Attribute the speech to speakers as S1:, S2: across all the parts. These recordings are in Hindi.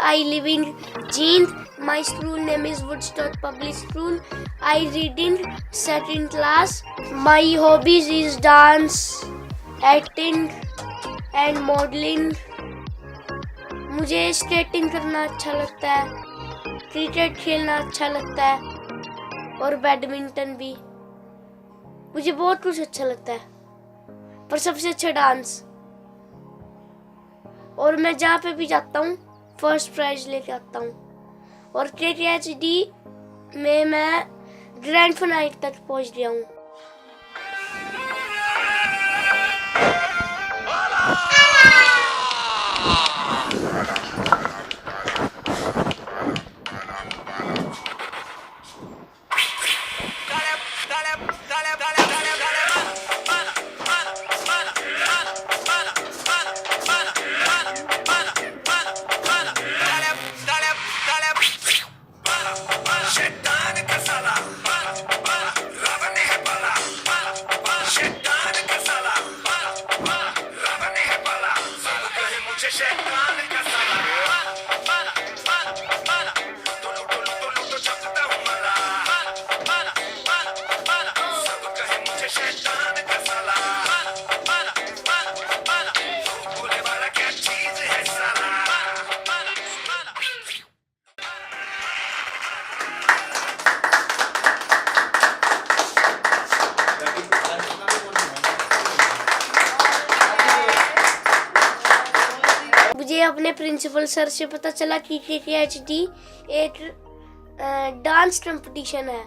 S1: I live in Jeend. My school name is Woodstock Public School. I read in second class. My hobbies is dance, acting and modeling. मुझे स्केटिंग करना अच्छा लगता है, क्रिकेट खेलना अच्छा लगता है और बैडमिंटन भी। मुझे बहुत कुछ अच्छा लगता है, पर सबसे अच्छा डांस। और मैं जहाँ पे भी जाता हूँ फर्स्ट प्राइज लेके आता हूँ। और KKHD में मैं ग्रैंड फाइनल तक पहुँच गया हूँ। मुझे अपने प्रिंसिपल सर से पता चला कि KKHD एक डांस कंपटीशन है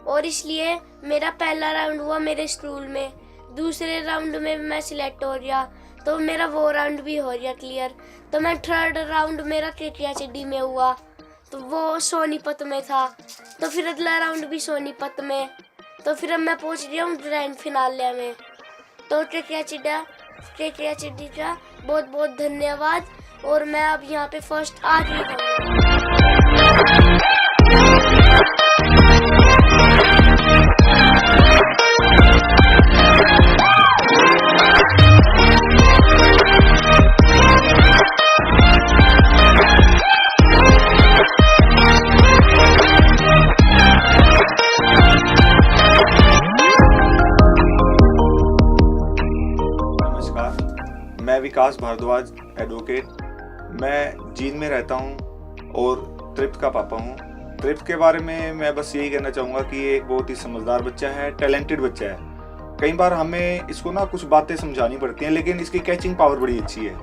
S1: और इसलिए मेरा पहला राउंड हुआ मेरे स्कूल में। दूसरे राउंड में मैं सिलेक्ट हो गया तो मेरा वो राउंड भी हो गया क्लियर। तो मैं थर्ड राउंड मेरा KKHD में हुआ तो वो सोनीपत में था। तो फिर अगला राउंड भी सोनीपत में। तो फिर अब मैं पहुंच गया हूँ ग्रैंड फिनाले में। तो KKHD का बहुत बहुत धन्यवाद। और मैं अब यहाँ पे फर्स्ट आ गई हूँ।
S2: मैं विकास भारद्वाज एडवोकेट। मैं जींद में रहता हूं और तृप्त का पापा हूं। तृप्त के बारे में मैं बस यही कहना चाहूँगा कि ये एक बहुत ही समझदार बच्चा है, टैलेंटेड बच्चा है। कई बार हमें इसको ना कुछ बातें समझानी पड़ती हैं लेकिन इसकी कैचिंग पावर बड़ी अच्छी है।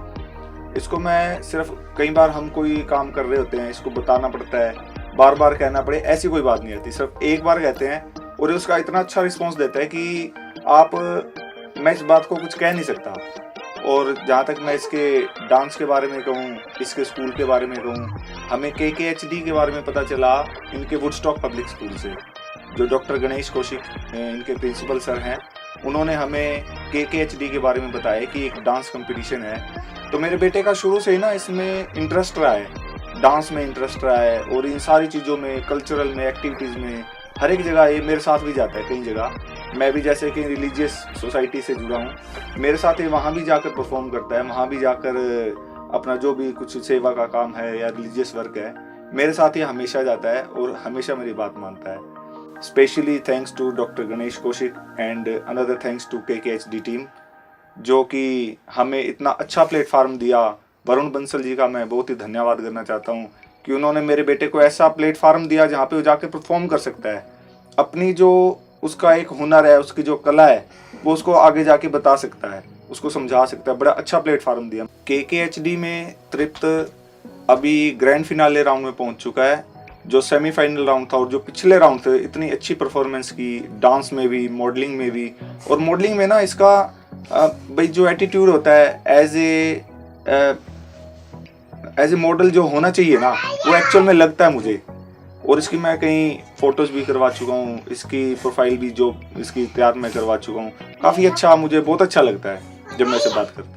S2: इसको मैं सिर्फ कई बार हम कोई काम कर रहे होते हैं, इसको बताना पड़ता है, बार बार कहना पड़े, ऐसी कोई बात नहीं आती। सिर्फ एक बार कहते हैं और उसका इतना अच्छा रिस्पॉन्स देता है कि मैं इस बात को कुछ कह नहीं सकता। और जहाँ तक मैं इसके डांस के बारे में कहूँ, इसके स्कूल के बारे में कहूँ, हमें KKHD के बारे में पता चला इनके वुडस्टॉक पब्लिक स्कूल से। जो डॉक्टर गणेश कौशिक इनके प्रिंसिपल सर हैं, उन्होंने हमें KKHD के बारे में बताया कि एक डांस कंपटीशन है। तो मेरे बेटे का शुरू से ही ना इसमें इंटरेस्ट रहा है, डांस में इंटरेस्ट रहा है और इन सारी चीज़ों में, कल्चरल में, एक्टिविटीज़ में, हर एक जगह ये मेरे साथ भी जाता है। कई जगह मैं भी जैसे कि रिलीजियस सोसाइटी से जुड़ा हूँ, मेरे साथ ये वहाँ भी जाकर परफॉर्म करता है, वहाँ भी जाकर अपना जो भी कुछ सेवा का काम है या रिलीजियस वर्क है, मेरे साथ ये हमेशा जाता है और हमेशा मेरी बात मानता है। Specially thanks to doctor Ganesh Kaushik and another thanks to KKHD team, जो कि हमें इतना अच्छा प्लेटफार्म दिया। वरुण बंसल जी का मैं बहुत ही धन्यवाद करना चाहता हूँ कि उन्होंने मेरे बेटे को ऐसा प्लेटफार्म दिया जहाँ पे वो जाके परफॉर्म कर सकता है, अपनी जो उसका एक हुनर है, उसकी जो कला है, वो उसको आगे जाके बता सकता है, उसको समझा सकता है। बड़ा अच्छा प्लेटफार्म दिया। KKHD में तृप्त अभी ग्रैंड फिनाले राउंड में पहुंच चुका है। जो सेमीफाइनल राउंड था और जो पिछले राउंड थे, इतनी अच्छी परफॉर्मेंस की, डांस में भी, मॉडलिंग में भी। और मॉडलिंग में ना इसका भाई जो एटीट्यूड होता है एज ए मॉडल जो होना चाहिए ना, वो एक्चुअल में लगता है मुझे। और इसकी मैं कहीं फोटोज भी करवा चुका हूँ, इसकी प्रोफाइल भी जो इसकी तैयार मैं करवा चुका हूँ। काफ़ी अच्छा, मुझे बहुत अच्छा लगता है जब मैं इससे बात करता हूँ।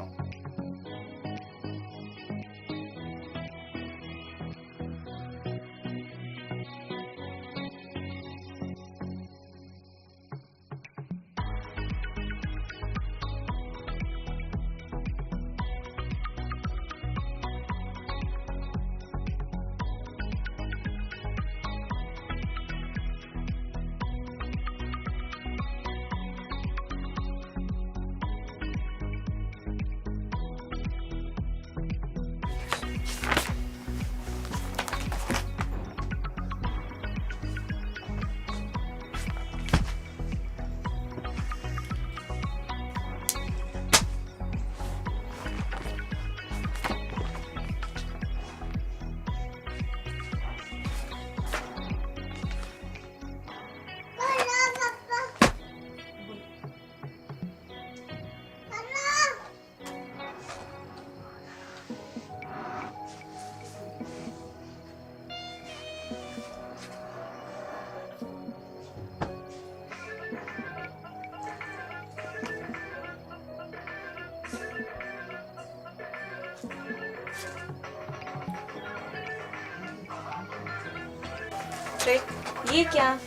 S3: ये क्या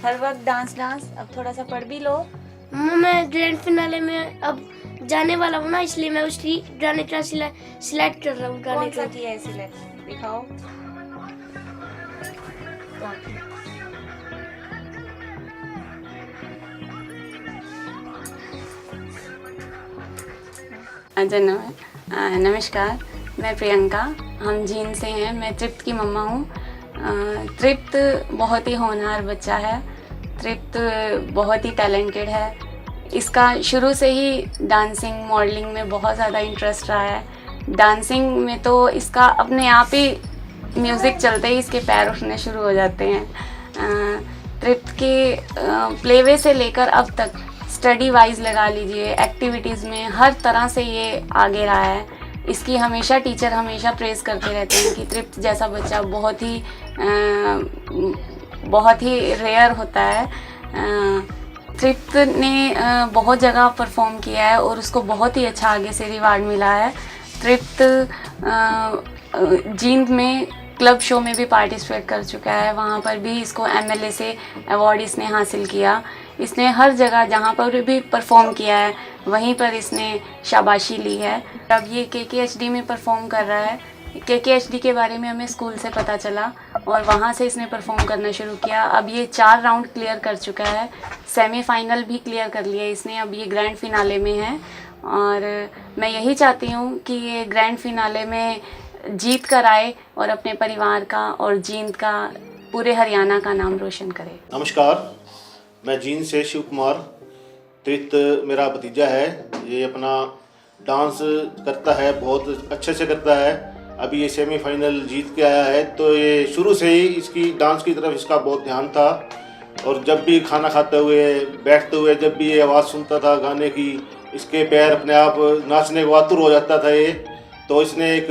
S3: हर वक्त डांस डांस, अब थोड़ा सा पढ़ भी लो।
S1: मैं ग्रैंड फिनाले में अब जाने वाला हूँ ना, इसलिए मैं उसकी गाने का सिलेक्ट कर रहा हूँ। गाने
S3: कौन सा
S1: का
S3: किया है सिलेक्ट, दिखाओ।
S4: नमस्कार, मैं प्रियंका, हम जींद से हैं। मैं तृप्त की मम्मा हूँ। तृप्त बहुत ही होनहार बच्चा है। तृप्त बहुत ही टैलेंटेड है। इसका शुरू से ही डांसिंग, मॉडलिंग में बहुत ज़्यादा इंटरेस्ट रहा है। डांसिंग में तो इसका अपने आप ही म्यूज़िक चलते ही इसके पैर उठने शुरू हो जाते हैं। तृप्त के प्लेवे से लेकर अब तक स्टडी वाइज लगा लीजिए, एक्टिविटीज़ में हर तरह से ये आगे रहा है। इसकी हमेशा टीचर हमेशा प्रेज़ करते रहते हैं कि तृप्त जैसा बच्चा बहुत ही रेयर होता है। तृप्त ने बहुत जगह परफॉर्म किया है और उसको बहुत ही अच्छा आगे से रिवार्ड मिला है। तृप्त जींद में क्लब शो में भी पार्टिसिपेट कर चुका है, वहाँ पर भी इसको MLA से अवार्ड इसने हासिल किया। इसने हर जगह जहाँ पर भी परफॉर्म किया है वहीं पर इसने शाबाशी ली है। अब ये KKHD में परफॉर्म कर रहा है। KKHD के बारे में हमें स्कूल से पता चला और वहाँ से इसने परफॉर्म करना शुरू किया। अब ये 4 राउंड क्लियर कर चुका है, सेमीफाइनल भी क्लियर कर लिया इसने। अब ये ग्रैंड फिनाले में है और मैं यही चाहती हूँ कि ये ग्रैंड फिनाले में जीत कर आए और अपने परिवार का और जींद का, पूरे हरियाणा का नाम रोशन करे।
S5: नमस्कार, मैं जींद से शिव कुमार। तृप्त मेरा भतीजा है। ये अपना डांस करता है, बहुत अच्छे से करता है। अभी ये सेमीफाइनल जीत के आया है। तो ये शुरू से ही इसकी डांस की तरफ इसका बहुत ध्यान था और जब भी खाना खाते हुए, बैठते हुए, जब भी ये आवाज़ सुनता था गाने की, इसके पैर अपने आप नाचने को आतुर हो जाता था ये। तो इसने एक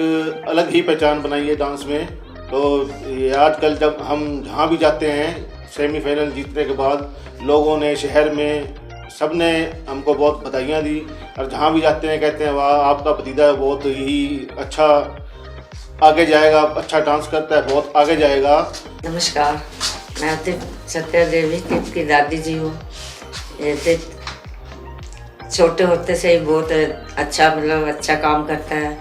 S5: अलग ही पहचान बनाई है डांस में। तो ये आजकल जब हम जहाँ भी जाते हैं सेमीफाइनल जीतने के बाद, लोगों ने, शहर में सब ने हमको बहुत बधाइयाँ दी और जहाँ भी जाते हैं कहते हैं वाह आपका भतीजा बहुत ही अच्छा आगे जाएगा, अच्छा डांस करता है, बहुत आगे जाएगा।
S6: नमस्कार, मैं तृप्त सत्या देवी, तृप्त की दादी जी हूँ। ये तृप्त छोटे होते से ही बहुत अच्छा काम करता है,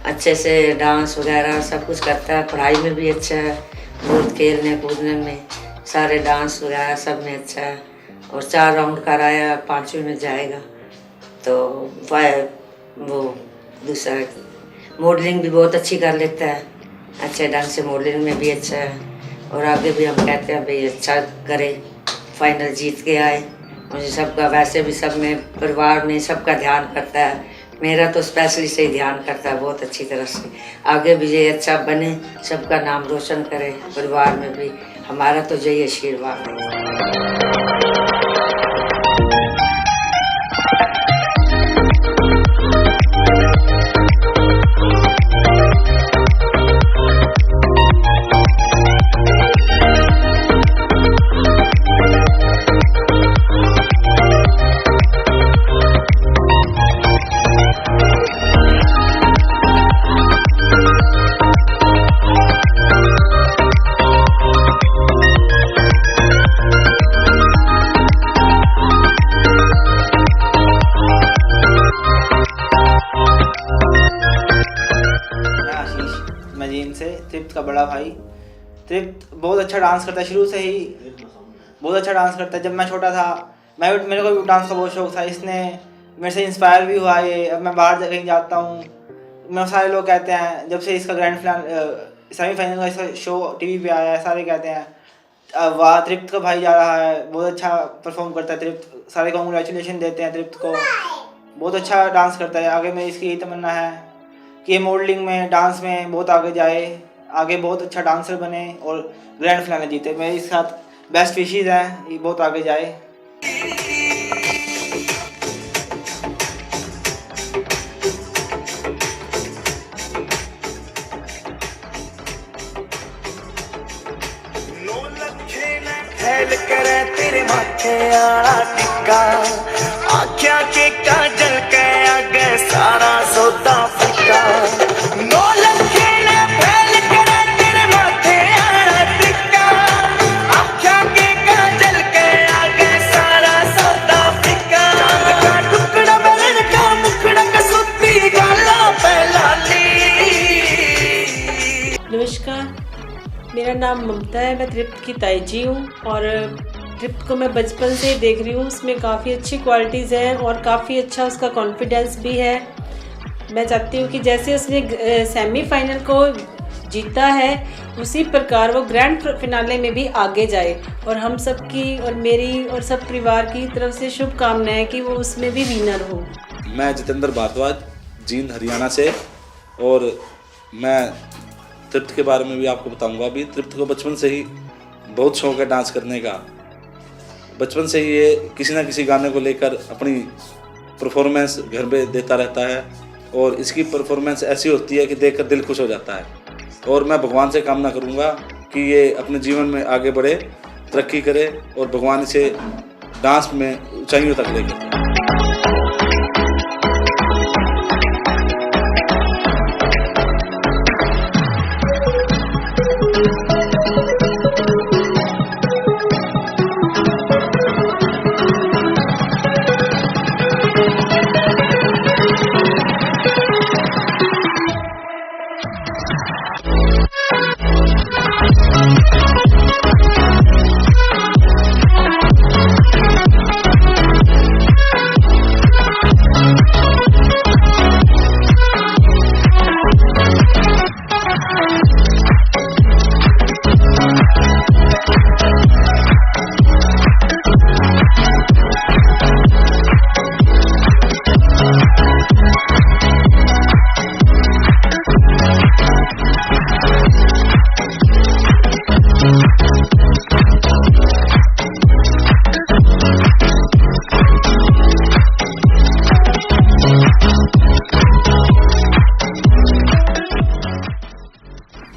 S6: अच्छे से डांस वगैरह सब कुछ करता है। पढ़ाई में भी अच्छा है, बहुत खेलने कूदने में, सारे डांस वगैरह सब में अच्छा है और 4 राउंड कराया, 5वें में जाएगा। तो वो दूसरा मॉडलिंग भी बहुत अच्छी कर लेता है, अच्छे ढंग से मॉडलिंग में भी अच्छा है और आगे भी हम कहते हैं भाई अच्छा करे, फाइनल जीत के आए। मुझे सबका, वैसे भी सब में परिवार में सबका ध्यान करता है, मेरा तो स्पेशली से ही ध्यान करता है बहुत अच्छी तरह से। आगे भी ये अच्छा बने, सबका नाम रोशन करे, परिवार में भी हमारा तो यही आशीर्वाद है।
S7: तृप्त का बड़ा भाई। तृप्त बहुत अच्छा डांस करता है, शुरू से ही बहुत अच्छा डांस करता है। जब मैं छोटा था मेरे को भी डांस का बहुत शौक था, इसने मेरे से इंस्पायर भी हुआ ये। अब मैं बाहर कहीं जाता हूँ, मैं सारे लोग कहते हैं, जब से इसका ग्रैंड सेमीफाइनल का इसका शो टीवी पे आया है, सारे कहते हैं वाह तृप्त का भाई जा रहा है, बहुत अच्छा परफॉर्म करता है तृप्त। सारे कॉन्ग्रेचुलेशन देते हैं तृप्त को, बहुत अच्छा डांस करता है। आगे में इसकी यही तमन्ना है कि मॉडलिंग में, डांस में बहुत आगे जाए, आगे बहुत अच्छा डांसर बने और ग्रैंड फिनाले जीते। मेरे साथ बेस्ट विशेज़ हैं, ये बहुत आगे जाए।
S8: तेरे माथे आला टिक्का आख्या के काजल के आगे सारा सौदा फिक्का। नौ लखे ने फैल करे तेरे माथे आला टिक्का आख्या के काजल के आगे सारा सौदा फिक्का। चांद का टुकड़ा बरन का मुखड़ा कसूती गाला पहला ली।
S9: नमस्कार, मेरा नाम ममता है, मैं तृप्त की ताई जी हूँ और तृप्त को मैं बचपन से ही देख रही हूँ। उसमें काफ़ी अच्छी क्वालिटीज़ हैं और काफ़ी अच्छा उसका कॉन्फिडेंस भी है। मैं चाहती हूँ कि जैसे उसने सेमीफाइनल को जीता है उसी प्रकार वो ग्रैंड फिनाले में भी आगे जाए। और हम सब की और मेरी और सब परिवार की तरफ से शुभकामनाएं कि वो उसमें भी विनर हो।
S10: मैं जितेंद्र भारद्वाज, जींद हरियाणा से, और मैं तृप्त के बारे में भी आपको बताऊंगा। अभी तृप्त को बचपन से ही बहुत शौक है डांस करने का। बचपन से ही ये किसी ना किसी गाने को लेकर अपनी परफॉर्मेंस घर में देता रहता है और इसकी परफॉर्मेंस ऐसी होती है कि देखकर दिल खुश हो जाता है। और मैं भगवान से कामना करूंगा कि ये अपने जीवन में आगे बढ़े, तरक्की करे और भगवान इसे डांस में ऊंचाइयों तक लेकर जाए।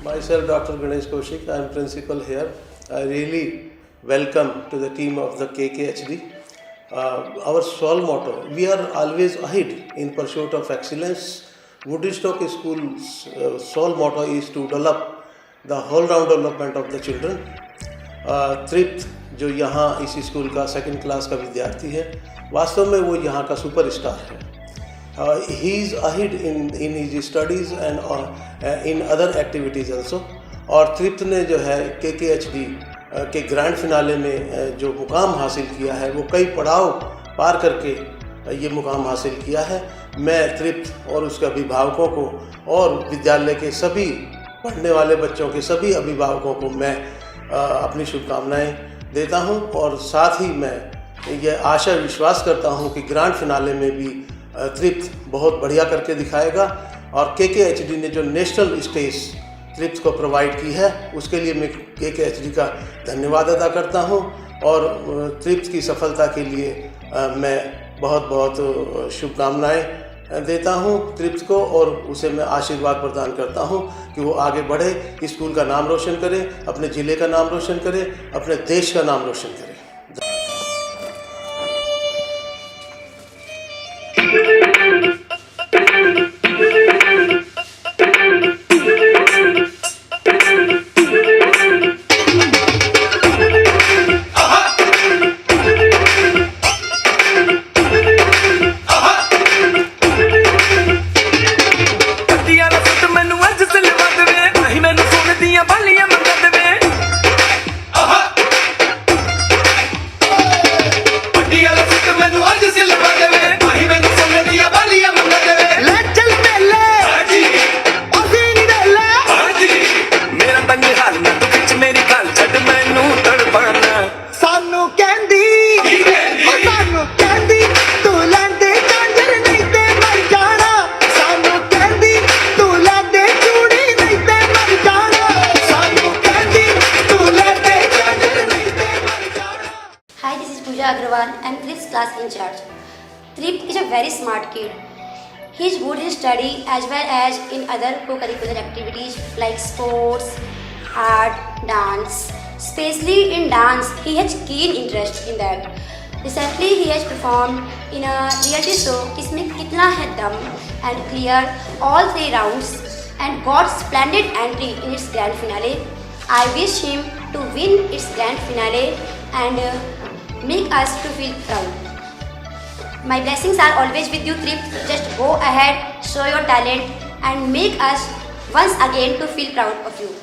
S11: Myself, Dr. Ganesh Kaushik, I am principal here. I really welcome to the team of the KKHD. Our sole motto, we are always ahead in pursuit of excellence. Woodstock School's sole motto is to develop the whole-round development of the children. तृप्त जो यहाँ इस स्कूल का सेकंड क्लास का विद्यार्थी है, वास्तव में वो यहाँ का सुपरस्टार है। He is ahead in his studies and in other activities also. और तृप्त ने जो है KKHD के ग्रैंड फिनाले में जो मुकाम हासिल किया है वो कई पड़ाव पार करके ये मुकाम हासिल किया है। मैं तृप्त और उसके अभिभावकों को और विद्यालय के सभी पढ़ने वाले बच्चों के सभी अभिभावकों को मैं अपनी शुभकामनाएं देता हूं और साथ ही मैं ये आशा विश्वास करता हूं कि ग्रैंड फिनाले में भी तृप्त बहुत बढ़िया करके दिखाएगा। और KKHD ने जो नेशनल स्टेज तृप्त को प्रोवाइड की है उसके लिए मैं KKHD का धन्यवाद अदा करता हूं और तृप्त की सफलता के लिए मैं बहुत बहुत शुभकामनाएं देता हूं तृप्त को और उसे मैं आशीर्वाद प्रदान करता हूं कि वो आगे बढ़े, स्कूल का नाम रोशन करे, अपने ज़िले का नाम रोशन करे, अपने देश का नाम रोशन करे।
S8: ਦੀਆਂ ਨਾ ਸੁੱਟ ਮੈਨੂੰ ਅੱਜ ਸਿਲਵਾ ਦੇਵੇ ਨਹੀਂ ਮੈਨੂੰ ਸੁਣਦੀ
S12: class in church. Tript is a very smart kid. He is good in study as well as in other co-curricular activities like sports, art, dance. Especially in dance, he has keen interest in that. Recently, he has performed in a reality show Isme Kitna Hai Dum and cleared all 3 rounds and got splendid entry in its grand finale. I wish him to win its grand finale and make us to feel proud. My blessings are always with you, Tript. Just go ahead, show your talent and make us once again to feel proud of you.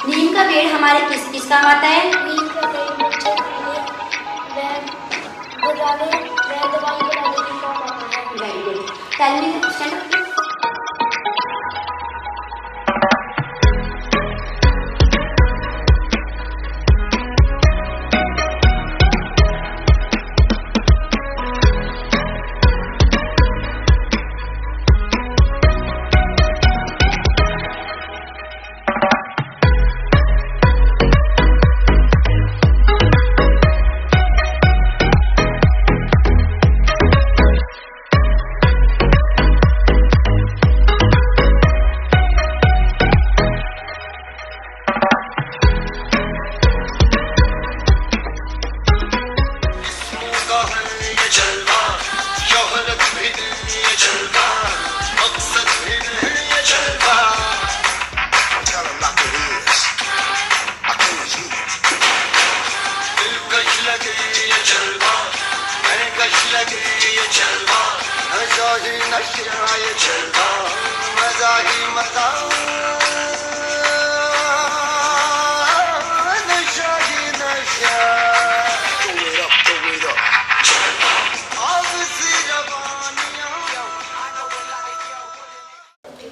S12: नीम का पेड़ हमारे किस काम आता है?
S1: नीम का पेड़ बच्चों के लिए दवाई बनाने के काम आता है।
S12: Very good. Tell me, stand up.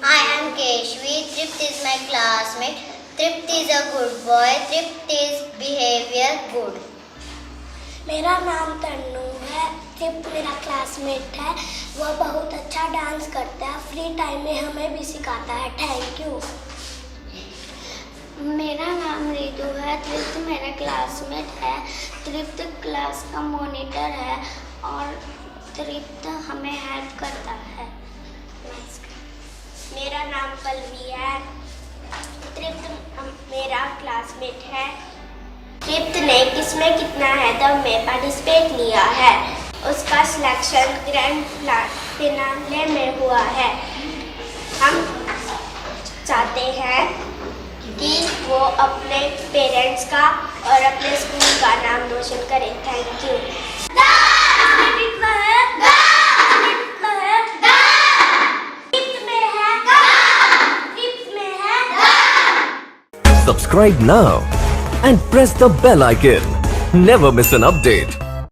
S13: I am Keshvi. Tript is my classmate. Tript is a good boy. Tript is behavior good.
S1: मेरा नाम तन्नू है। ट्रिप्ट मेरा क्लासमेट है। वह बहुत अच्छा डांस करता है। फ्री टाइम में हमें भी सिखाता है। Thank you.
S13: मेरा नाम रितु है। ट्रिप्ट मेरा क्लासमेट है। ट्रिप्ट क्लास का मॉनिटर है और ट्रिप्ट हमें हेल्प करता है।
S1: मेरा नाम पल्लवी है। ट्रिप्ट मेरा क्लासमेट है। ट्रिप्ट ने किसमें कितना है दम में पार्टिसिपेट लिया है। उसका सिलेक्शन ग्रैंड फिनाले में हुआ है। हम चाहते हैं कि वो अपने पेरेंट्स का और अपने स्कूल का नाम रोशन करे। Thank you.
S14: Subscribe now and press the bell icon. Never miss an update.